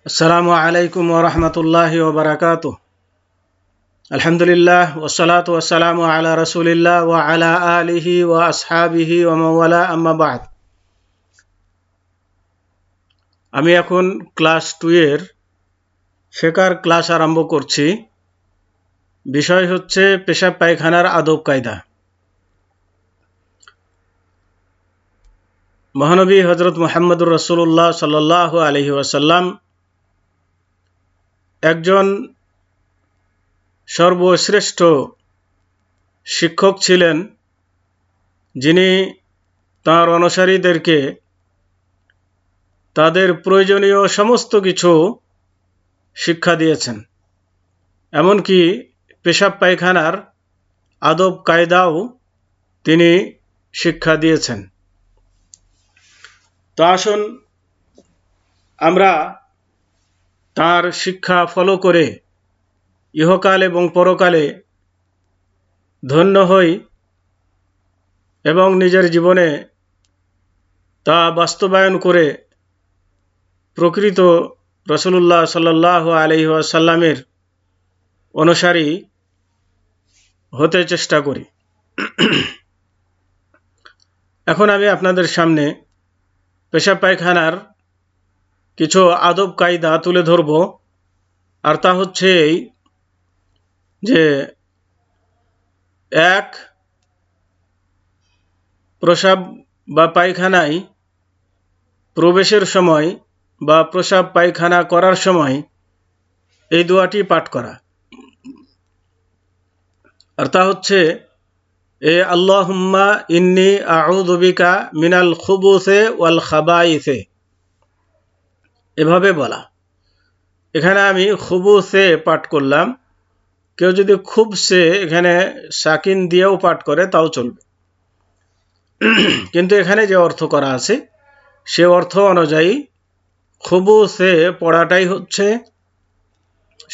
আসসালামু আলাইকুম ওয়া রাহমাতুল্লাহি ওয়া বারাকাতুহু। আলহামদুলিল্লাহ ওয়াসসালাতু ওয়াসসালামু আলা রাসূলিল্লাহ ওয়া আলা আলিহি ওয়া আসহাবিহি ওয়া মান ওয়ালা, আম্মা বা'দ। আমি এখন ক্লাস 2 এর ফিকহের ক্লাস আরম্ভ করছি। বিষয় হচ্ছে পেশাব পায়খানার আদব কায়দা। মহানবী হযরত মুহাম্মদুর রাসূলুল্লাহ সাল্লাল্লাহু আলাইহি ওয়াসাল্লাম একজন সর্বশ্রেষ্ঠ শিক্ষক ছিলেন, যিনি তাঁর অনুসারীদেরকে তাদের প্রয়োজনীয় সমস্ত কিছু শিক্ষা দিয়েছেন, এমনকি পেশাব পায়খানার আদব কায়দাও তিনি শিক্ষা দিয়েছেন। তো আসুন আমরা তার শিক্ষা ফলো করে ইহকাল এবং পরকালে ধন্য হই এবং নিজের জীবনে তা বাস্তবায়ন করে প্রকৃত রাসূলুল্লাহ সাল্লাল্লাহু আলাইহি ওয়াসাল্লামের অনুসারী হতে চেষ্টা করি। এখন আমি আপনাদের সামনে পেশাব পায়খানার কিছু আদব কায়দা তুলে ধরব। আর তা হচ্ছে এই যে, এক, প্রস্রাব বা পায়খানায় প্রবেশের সময় বা প্রস্রাব পায়খানা করার সময় এই দোয়াটি পাঠ করা। আর তা হচ্ছে আল্লাহুম্মা ইন্নী আউযু বিকা মিনাল খুবুসি ওয়াল খাবাইসি, এভাবে বলা। এখানে আমি খুবুসে পাঠ করলাম, কেউ যদি খুবসে এখানে সাকিন দিয়েও পাঠ করে তাও চলবে, কিন্তু এখানে যে অর্থ করা আছে সে অর্থ অনুযায়ী খুবুসে পড়াটাই হচ্ছে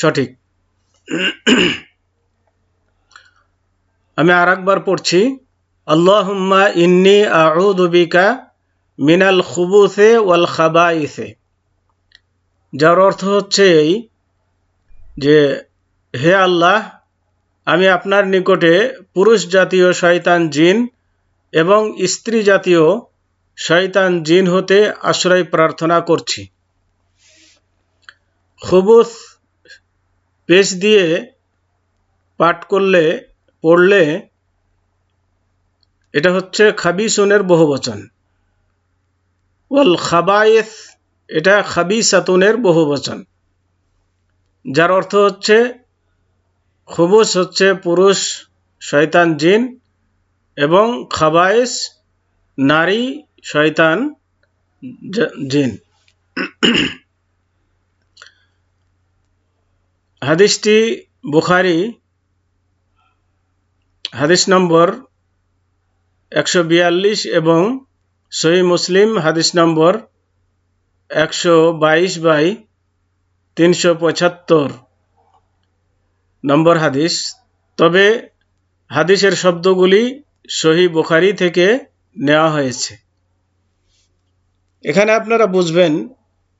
সঠিক। আমি আরেকবার পড়ছি, আল্লাহুম্মা ইন্নী আউযু বিকা মিনাল খুবুসি ওয়াল খাবাইসি, যার অর্থ হচ্ছে এই যে, হে আল্লাহ, আমি আপনার নিকটে পুরুষ জাতীয় শয়তান জিন এবং স্ত্রী জাতীয় শয়তান জিন হতে আশ্রয় প্রার্থনা করছি। খুবুস পেশ দিয়ে পাঠ পড়লে এটা হচ্ছে খাবিসুনের বহুবচন, ওয়াল খাবায়েস এটা খাবিসাতুনের বহুবচন, যার অর্থ হচ্ছে খুবুস হচ্ছে পুরুষ শয়তান জিন এবং খাবায়েস নারী শয়তান জিন। হাদিসটি বুখারী হাদিস নম্বর 142 এবং সহিহ মুসলিম হাদিস নম্বর 122/375 নম্বর হাদিস। তবে হাদিসের শব্দগুলি সহিহ বুখারী থেকে নেওয়া হয়েছে। এখানে আপনারা বুঝবেন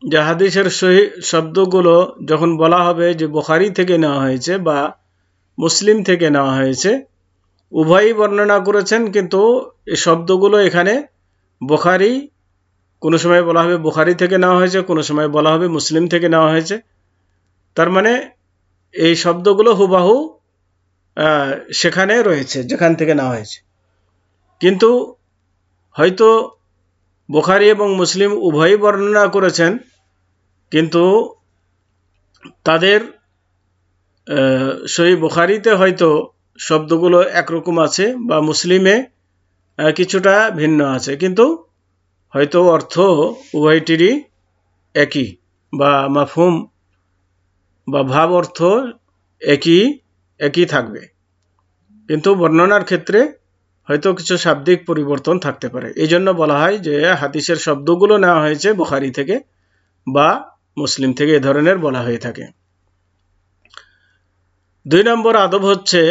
যে হাদিসের সহিহ শব্দগুলো যখন বলা হবে যে বুখারী থেকে নেওয়া হয়েছে বা মুসলিম থেকে নেওয়া হয়েছে, উভয়ই বর্ণনা করেছেন, কিন্তু এই শব্দগুলো এখানে বুখারী, কোনো সময় বলা হবে বুখারী থেকে নেওয়া হয়েছে, কোনো সময় বলা হবে মুসলিম থেকে নেওয়া হয়েছে। তার মানে এই শব্দগুলো হুবাহু সেখানে রয়েছে যেখান থেকে নেওয়া হয়েছে, কিন্তু হয়তো বুখারী এবং মুসলিম উভয়ই বর্ণনা করেছেন, কিন্তু তাদের সহিহ বুখারীতে হয়তো শব্দগুলো একরকম আছে বা মুসলিমে কিছুটা ভিন্ন আছে, কিন্তু হয়তো অর্থ উভয়টিরই একই বা মাফহুম বা ভাব অর্থ একই থাকবে, কিন্তু বর্ণনার ক্ষেত্রে হয়তো কিছু শাব্দিক পরিবর্তন থাকতে পারে। এই জন্য বলা হয় যে হাদিসের শব্দগুলো নেওয়া হয়েছে বুখারী থেকে বা মুসলিম থেকে, এ ধরনের বলা হয়ে থাকে। 2 নম্বর আদব হচ্ছে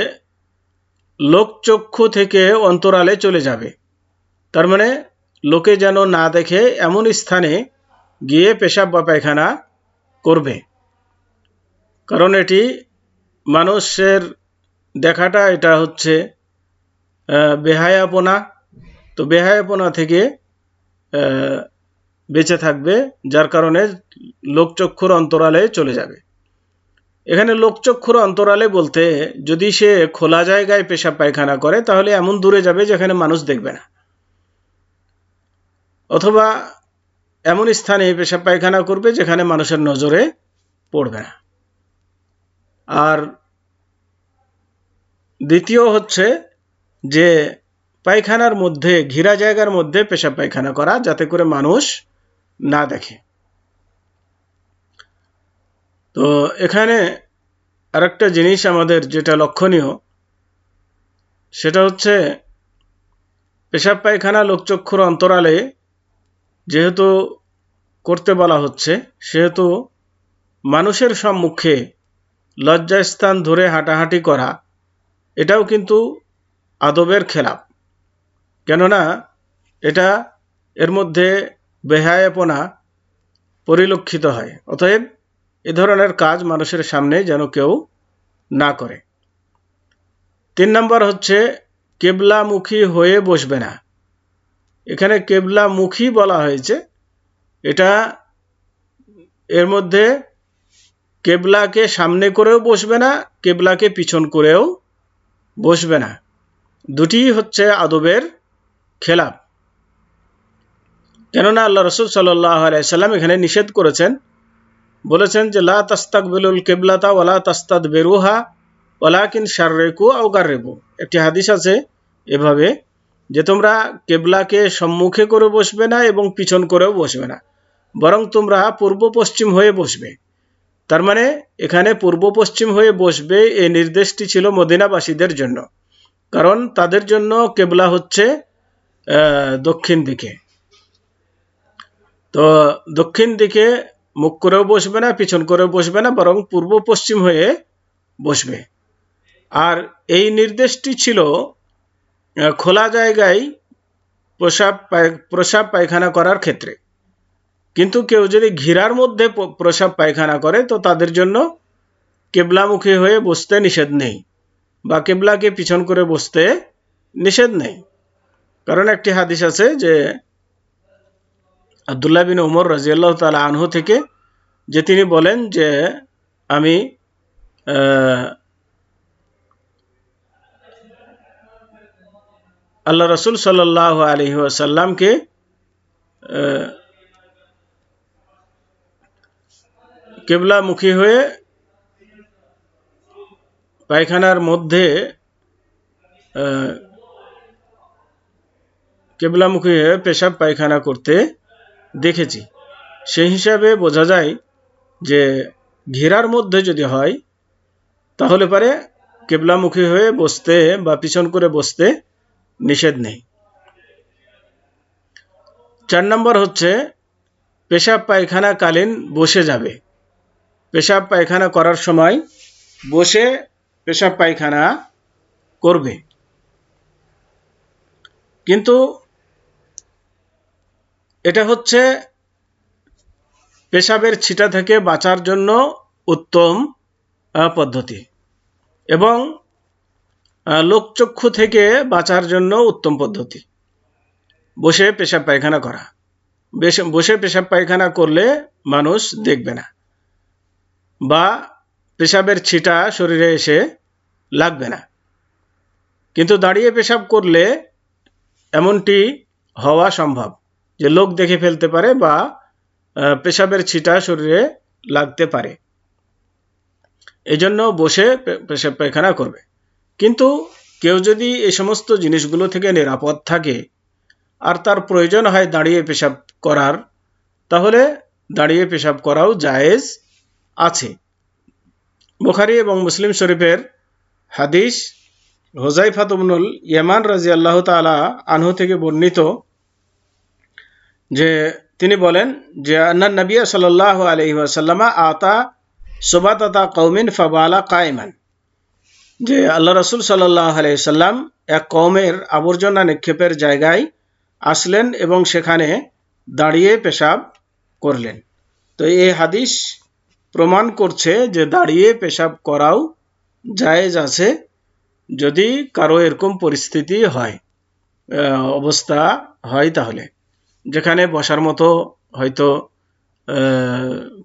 লোকচক্ষু থেকে অন্তরালে চলে যাবে। তার মানে লোকে যেন না দেখে এমন স্থানে গিয়ে পেশাব বা পায়খানা করবে, কারণ এটি মানুষের দেখাটা এটা হচ্ছে বেহায়াপনা। তো বেহায়াপনা থেকে বেঁচে থাকবে, যার কারণে লোকচক্ষুর অন্তরালে চলে যাবে। এখানে লোকচক্ষুর অন্তরালে বলতে যদি সে খোলা জায়গায় পেশাব পায়খানা করে তাহলে এমন দূরে যাবে যেখানে মানুষ দেখবে না, অথবা এমন স্থানে পেশাব পায়খানা করবে যেখানে মানুষের নজরে পড়বে না। আর দ্বিতীয় হচ্ছে যে পায়খানার মধ্যে, ঘেরা জায়গার মধ্যে পেশাব পায়খানা করা, যাতে করে মানুষ না দেখে। তো এখানে আরেকটা জিনিস আমাদের যেটা লক্ষণীয়, সেটা হচ্ছে পেশাব পায়খানা লোকচক্ষুর অন্তরালে যেহেতু করতে বলা হচ্ছে, সেহেতু মানুষের সম্মুখে লজ্জাস্থান ধরে হাঁটাহাঁটি করা এটাও কিন্তু আদবের খেলাপ, কেননা এটা এর মধ্যে বেহায়াপনা পরিলক্ষিত হয়। অতএব এ ধরনের কাজ মানুষের সামনে যেন কেউ না করে। 3 নম্বর হচ্ছে কেবলামুখী হয়ে বসবে না। এখানে কেবলামুখী বলা হয়েছে, এটা এর মধ্যে কেবলাকে সামনে করেও বসবে না, কেবলাকে পিছন করেও বসবে না, দুটিই হচ্ছে আদবের খেলাপ। কেননা আল্লাহ রাসূল সাল্লাল্লাহু আলাইহি সাল্লাম এখানে নিষেধ করেছেন, বলেছেন যে লা তাস্তাকবিলুল কিবলাতা ওয়ালা তাস্তাদবিরুহা ওয়ালাকিন শাররিকু আও গাররিবু। একটি হাদিস আছে এভাবে যে তোমরা কিবলাকে সম্মুখে করে বসবে না এবং পিছন করেও বসবে না, বরং তোমরা পূর্ব পশ্চিম হয়ে বসবে। তার মানে এখানে পূর্ব পশ্চিম হয়ে বসবে এই নির্দেশটি ছিল মদিনাবাসীদের জন্য, কারণ তাদের জন্য কিবলা হচ্ছে দক্ষিণ দিকে। তো দক্ষিণ দিকে মুখ করেও বসবে না, পিছন করেও বসবে না, বরং পূর্ব পশ্চিম হয়ে বসবে। আর এই নির্দেশটি ছিল খোলা জায়গায় প্রসাব পায়খানা করার ক্ষেত্রে। কিন্তু কেউ যদি ঘিরার মধ্যে প্রসাব পায়খানা করে তো তাদের জন্য কেবলামুখী হয়ে বসতে নিষেধ নেই, বা কেবলাকে পিছন করে বসতে নিষেধ নেই। কারণ একটি হাদিস আছে যে আব্দুল্লাহ বিন উমর রাদিয়াল্লাহু তাআলা আনহু থেকে, যে তিনি বলেন যে আমি আল্লাহ রাসূল সাল্লাল্লাহু আলাইহি ওয়াসাল্লামকে কিবলামুখী হয়ে পায়খানার মধ্যে কিবলামুখী হয়ে পেশাব পায়খানা করতে দেখেছি। সেই হিসাবে বোঝা যায় যে ঘেরার মধ্যে যদি হয় তাহলে পরে কিবলামুখী হয়ে বসতে বা পিছন করে বসতে নিষেধ নেই। 4 নম্বর হচ্ছে পেশাব পায়খানাকালীন বসে যাবে। পেশাব পায়খানা করার সময় বসে পেশাব পায়খানা করবে, কিন্তু এটা হচ্ছে পেশাবের ছিটা থেকে বাঁচার জন্য উত্তম পদ্ধতি এবং লোকচক্ষু থেকে বাঁচার জন্য উত্তম পদ্ধতি বসে পেশাব পায়খানা করা। বসে পেশাব পায়খানা করলে মানুষ দেখবে না বা পেশাবের ছিটা শরীরে এসে লাগবে না, কিন্তু দাঁড়িয়ে পেশাব করলে এমনটি হওয়া সম্ভব যে লোক দেখে ফেলতে পারে বা পেশাবের ছিটা শরীরে লাগতে পারে। এজন্য বসে পেশাব পায়খানা করবে। কিন্তু কেউ যদি এই সমস্ত জিনিসগুলো থেকে নিরাপদ থাকে আর তার প্রয়োজন হয় দাঁড়িয়ে পেশাব করার, তাহলে দাঁড়িয়ে পেশাব করাও জায়েজ আছে। বুখারী এবং মুসলিম শরীফের হাদিস হুযায়ফা ইবনুল ইয়ামান রাদিয়াল্লাহু তাআলা আনহু থেকে বর্ণিত যে তিনি বলেন যে আন্নান নবী সাল্লাল্লাহু আলাইহি ওয়াসাল্লাম আতা সুবাতাতা কওমিন ফাবালা কায়মান, যে আল্লাহ রাসূল সাল্লাল্লাহু আলাইহি ওয়াসাল্লাম এক কওমের আবর্জনা নিক্ষেপের জায়গায় আসলেন এবং সেখানে দাঁড়িয়ে পেশাব করলেন। তো এই হাদিস প্রমাণ করছে যে দাঁড়িয়ে পেশাব করাও জায়েজ আছে, যদি কারো এরকম পরিস্থিতি হয়, অবস্থা হয়, তাহলে যেখানে বসার মতো হয়তো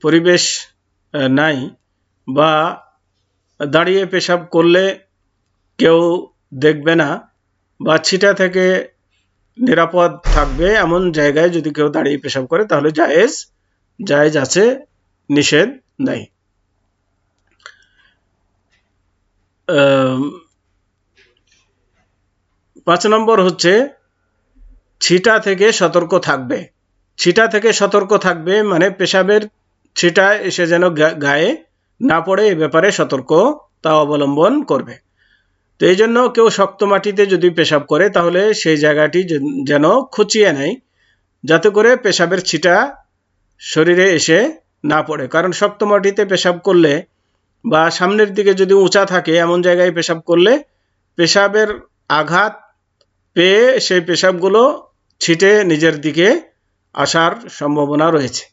পরিবেশ নাই, বা দাঁড়িয়ে পেশাব করলে কেউ দেখবে না, বা ছিটা থেকে নিরাপদ থাকবে, এমন জায়গায় যদি কেউ দাঁড়িয়ে পেশাব করে তাহলে জায়েজ আছে, নিষেধ নাই। 5 নম্বর হচ্ছে ছিটা থেকে সতর্ক থাকবে। ছিটা থেকে সতর্ক থাকবে মানে পেশাবের ছিটা এসে যেন গায়ে না পড়ে, এ ব্যাপারে সতর্কতা অবলম্বন করবে। তো এই জন্য কেউ শক্ত মাটিতে যদি পেশাব করে তাহলে সেই জায়গাটি যেন খুঁচিয়ে নেয়, যাতে করে পেশাবের ছিটা শরীরে এসে না পড়ে। কারণ শক্ত মাটিতে পেশাব করলে বা সামনের দিকে যদি উঁচা থাকে এমন জায়গায় পেশাব করলে পেশাবের আঘাত পেয়ে সেই পেশাবগুলো ছিটে নিজের দিকে আসার সম্ভাবনা রয়েছে।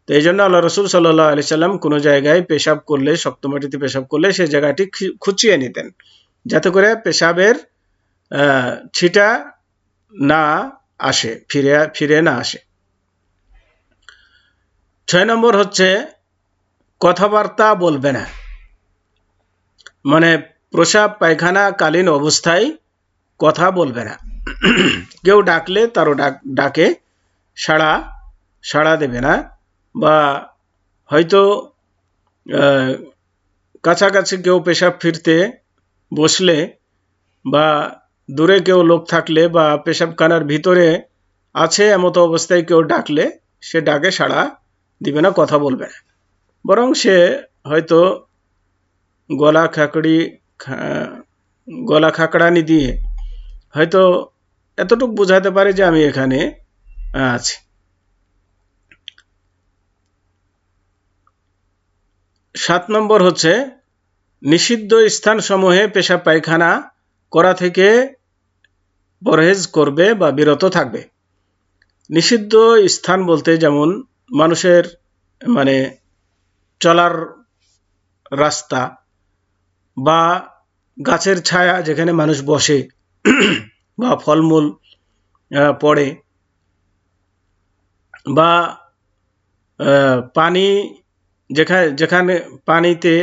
তো এই জন্য আল্লাহ রসুল সাল্লাল্লাহু আলাইহি সাল্লাম কোনো জায়গায় পেশাব করলে, শক্ত মাটিতে পেশাব করলে সেই জায়গাটি খুঁচিয়ে নিতেন, যাতে করে পেশাবের ছিটা না আসে, ফিরে না আসে। 6 নম্বর হচ্ছে কথাবার্তা বলবে না, মানে প্রসাব পায়খানা কালীন অবস্থায় কথা বলবে না। কেউ ডাকলে তারও ডাকে সাড়া দেবে না, বা হয়তো কাছাকাছি কেউ পেশাব ফিরতে বসলে বা দূরে কেউ লোক থাকলে বা পেশাবখানার ভিতরে আছে এমতো অবস্থায় কেউ ডাকলে সে ডাকে সাড়া দিবে না, কথা বলবে না, বরং সে হয়তো গলা খাকড়ানি দিয়ে হয়তো এতটুকু বোঝাতে পারে যে আমি এখানে আছি। 7 নম্বর হচ্ছে নিষিদ্ধ স্থান সমূহে পেশাব পায়খানা করা থেকে পরহেজ করবে বা বিরত থাকবে। নিষিদ্ধ স্থান বলতে যেমন মানুষের মানে চলার রাস্তা, বা গাছের ছায়া যেখানে মানুষ বসে বা ফলমূল পড়ে, বা পানি যেখানে পানিতে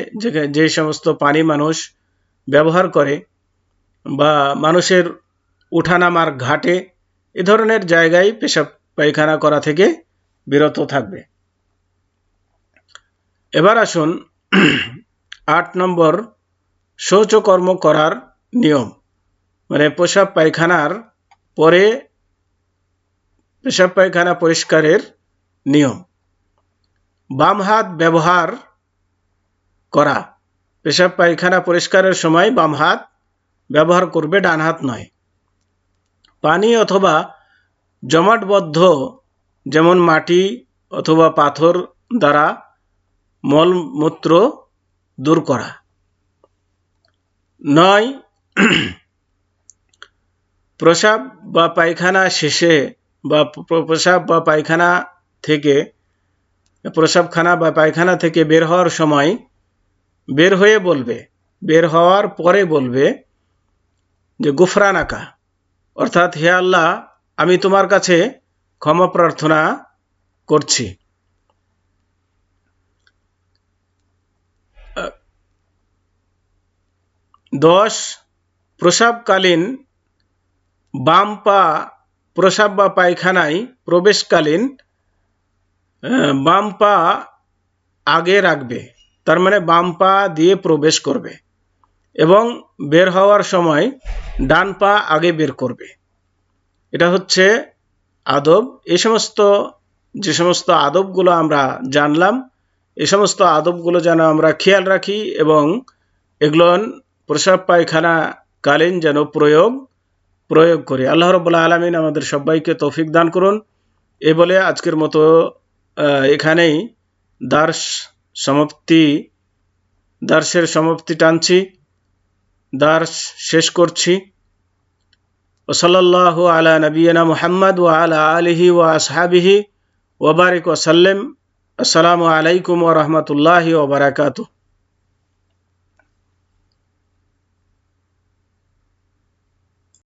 যে সমস্ত পানি মানুষ ব্যবহার করে, বা মানুষের উঠানামার ঘাটে, এ ধরনের জায়গায় পেশাব পায়খানা করা থেকে বিরত থাকবে। এবার আসুন 8 নম্বর শৌচকর্ম করার নিয়ম, মানে পেশাব পায়খানার পরে পেশাব পায়খানা পরিষ্কারের নিয়ম। বাম হাত ব্যবহার করা, পেশাব পায়খানা পরিষ্কারের সময় বাম হাত ব্যবহার করবে, ডান হাত নয়। পানি অথবা জমাটবদ্ধ যেমন মাটি অথবা পাথর দ্বারা মলমূত্র দূর করা। 9 প্রসাব বা পায়খানা শেষে বা প্রসাব বা পায়খানা থেকে প্রসাবখানা বা পায়খানা থেকে বের হওয়ার সময় বের হওয়ার পরে বলবে যে গুফরানাকা, অর্থাৎ হে আল্লাহ, আমি তোমার কাছে ক্ষমা প্রার্থনা করছি। 10 প্রসাবকালীন বাম পা প্রসাব বা পায়খানায় প্রবেশকালীন বাম পা আগে রাখবে, তার মানে বাম পা দিয়ে প্রবেশ করবে, এবং বের হওয়ার সময় ডান পা আগে বের করবে। এটা হচ্ছে আদব। যে সমস্ত আদবগুলো আমরা জানলাম, এই সমস্ত আদবগুলো যেন আমরা খেয়াল রাখি, এবং এগুলো প্রসাব পায়খানা কালীন যেন প্রয়োগ করি। আল্লাহ রাব্বুল আলামিন আমাদের সবাইকে তৌফিক দান করুন। এ বলে আজকের মতো এখানেই দার্সের সমাপ্তি টানছি, দার্স শেষ করছি। ওয়াসাল্লাল্লাহু আলা নবিয়িনা মুহাম্মদ ওয়া আলা আলিহি ওয়া আসহাবিহি ওয়া বারিক ওয়া সাল্লাম। আসসালামু আলাইকুম ওয়া রাহমাতুল্লাহি ওয়া বারাকাতুহু।